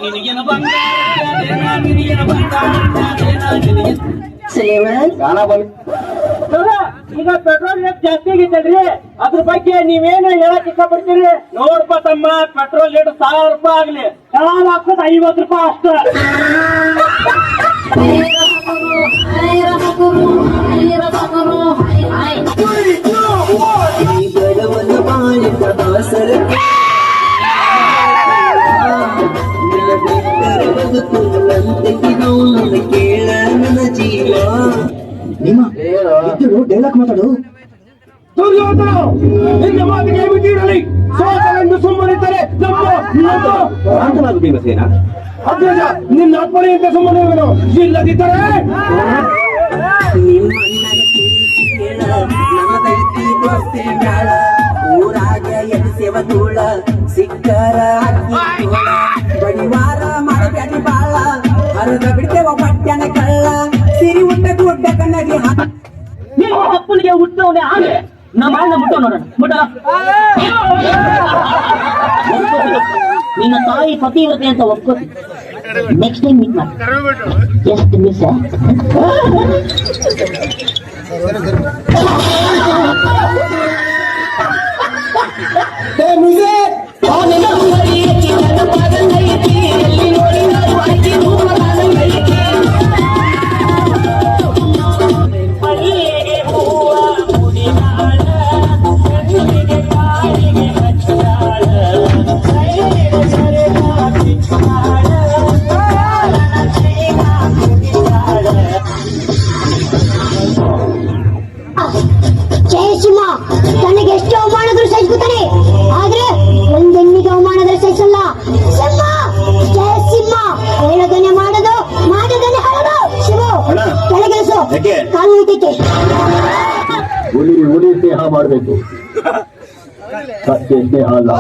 ನಿನಗಿನ ಬಂಗಾರ ಗಾನ ಬಂದ್ ಈಗ ಪೆಟ್ರೋಲ್ ರೇಟ್ ಜಾಸ್ತಿ ಆಗಿತ್ತಲ್ರಿ ಅದ್ರ ಬಗ್ಗೆ ನೀವೇನು ಹೇಳಕ್ ಇಷ್ಟಪಡ್ತೀರಿ? ನೋಡ್ಪ ತಮ್ಮ, ಪೆಟ್ರೋಲ್ ರೇಟ್ 1000 ರೂಪಾಯಿ ಆಗ್ಲಿ, ಕಾಲ್ ಹಾಕೋದ್ 50 ರೂಪಾಯಿ ಅಷ್ಟ. ಕೇಳ ನನ್ನ ಜೀವ ನಿಮ್ಮ ಡೈಲಾಗ್ ಮಾತಾಡು. ನಿನ್ನ ಮಾತಿಗೆ ಬಿಟ್ಟಿರಲಿ, ಸೋತರೆಂದು ಸುಮ್ಮನಿದ್ದರೆ ಭೀಮಸೇನ ಅಗ್ರಜ ನಿನ್ನ ಅಪ್ಪಣೆಯಿಂದ ಸುಮ್ಮನೆ ಇಲ್ಲದಿದ್ದರೆ ನಮದೈತಿ ದೋಸ್ತಿ ಬ್ಯಾಳ ಊರಾಗ ಎಡಿಸೇವ ತೂಳ ಸಿಕ್ಕರ ಬಡಿವಾರ ಮಾಡಬ್ಯಾಡಿ ಬಾಳ ಹರದ ಬಿಡ್ತೇವ ಪಟ್ಯನ ಕಳ್ಳ ಸಿರಿ ಉಟ್ಟ ಗುಡ್ಡ ಕಣ್ಣಗಿ ನಿಮ್ಮ ಅಪ್ಪನಿಗೆ ಹುಟ್ಟವನೇ ಆನೆ ನಮ್ಮ ಅಣ್ಣ ಮುಟ್ಟ ನೋಡೋಣ ಮುಟ್ಟ. ನಿನ್ನ ತಾಯಿ ಪತಿವ್ರತೆ ಅಂತ ಒಪ್ಕೋತಿ. ನೆಕ್ಸ್ಟ್ ಟೈಮ್ ಮೀಟ್ ಮಾಡಿ ಜಸ್ಟ್ ಮಿಸ್. ಜಯಸಿಂಹ ತನಗೆ ಎಷ್ಟು ಅವಮಾನದ್ರು ಸಹಿಸ್ಕೊತಾನೆ, ಆದ್ರೆ ಒಂದೆಣ್ಣಿಗೆ ಅವಮಾನದ್ರೆ ಸಹಿಸಲ್ಲ. ಸಿಂಹ ಜಯಸಿಂಹ ಹೇಳದನೆ ಮಾಡೋದು, ಮಾಡದನೆ ಹೇಳೋದು. ಶಿವು ಕೆಳಗೆಲಸು, ಕಾಲು ಹೋಯ್ತೈತೆ. ಹುಲಿ ಸ್ನೇಹ ಮಾಡಬೇಕು, ಸತ್ಯ ಸ್ನೇಹ ಅಲ್ಲ.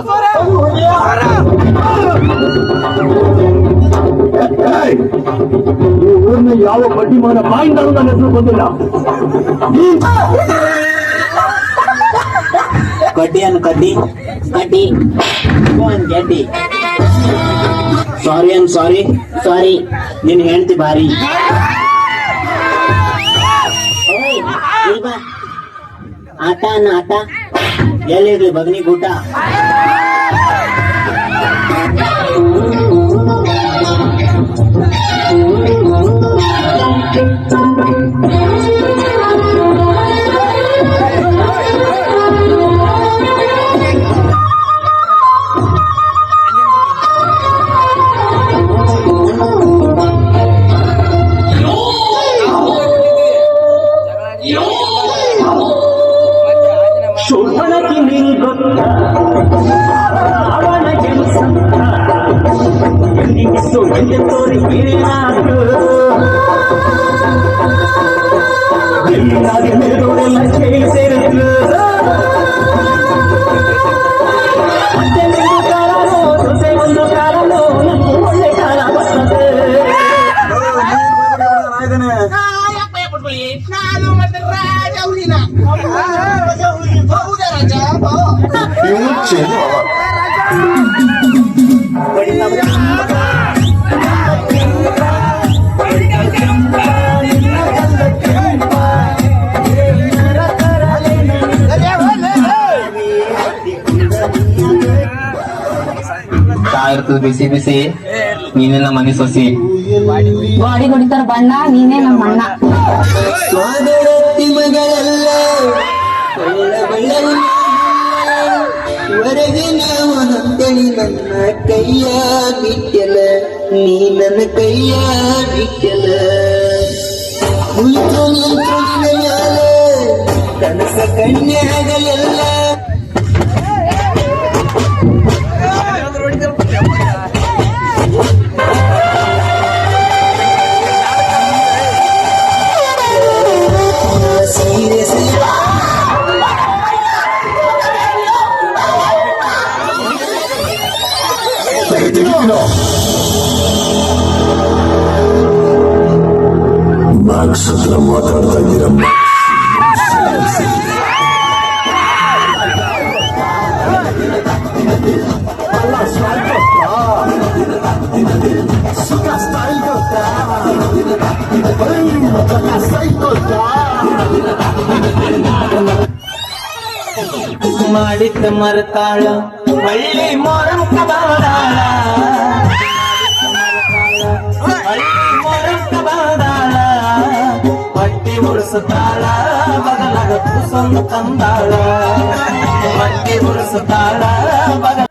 ಈ ಊರಿನ ಯಾವ ಬಡ್ಡಿಮಾನ ಬಾಯಿಂದಾನು ನನ್ನ ಹೆಸರು ಬಂದಿಲ್ಲ. ಕಡ್ಡಿ ಅನ್ ಕಡ್ಡಿ ಕಡ್ಡಿ ಗೆಡ್ಡಿ ಸಾರಿ ಅನ್ ಸಾರಿ ಸಾರಿ ನಿನ್ ಹೆಂಡತಿ ಬಾರಿ. ಆಟ ಅನ್ನ ಆಟ ಎಲ್ಲಿರ್ಲಿ ಬಗ್ನಿ ಗೂಟ. ಶೋಭನಕ್ಕೆ ನೀ ಗೊತ್ತ ಅವನ ಕೆಲಸ ತೋರಿ ಏನಾದ್ರು ಎಲ್ಲ ಸೇರಿದ್ರು. ಮತ್ತೆ ಒಂದು ಕಾಲನೋ ಸೊಸೆ ಒಂದು ಕಾಲನೋ ನಮ್ಗೆ ಒಳ್ಳೆ ಕಾಲ ಬರ್ತದೆ. ಇರ್ತದ ಬಿಸಿ ಬಿಸಿ, ನೀನೇ ನಮ್ಮ ಮನೆ ಸೊಸಿ. ಗಾಡಿ ಹೊಡಿತಾರ ಬಣ್ಣ, ನೀನೇ ನಮ್ಮ ಅಣ್ಣ. ಸೋದರತ್ತಿ ಮಗಳೆಲ್ಲ ಹೊರಗೆ ನಾವು ನಂತಳಿ ನನ್ನ ಕೈಯ ಬಿಟ್ಟಲ, ನೀ ನನ್ನ ಕೈಯ ಬಿಟ್ಟಲ. ಉಳಿತು ನಿಂತ ಕನಸ ಕನ್ಯಾಗಲೆಲ್ಲ ಮ್ಯಾಕ್ಸ್ ಹತ್ರ ಮಾತಾಡ್ತಾ ಇದ್ದೀರಾ? ಮಾಡಿದ್ದ ಮರತಾಳ ಹಳ್ಳಿ ಮೊರಂ ಬಾದಾಳ ಹೊಟ್ಟಿ ಉಳಿಸುತ್ತಾಳ ಬಗಲಾಗ ತುಸನ್ನು ತಂದಾಳ ಹೊಟ್ಟಿ ಉಳಿಸುತ್ತಾಳ ಬಗಲ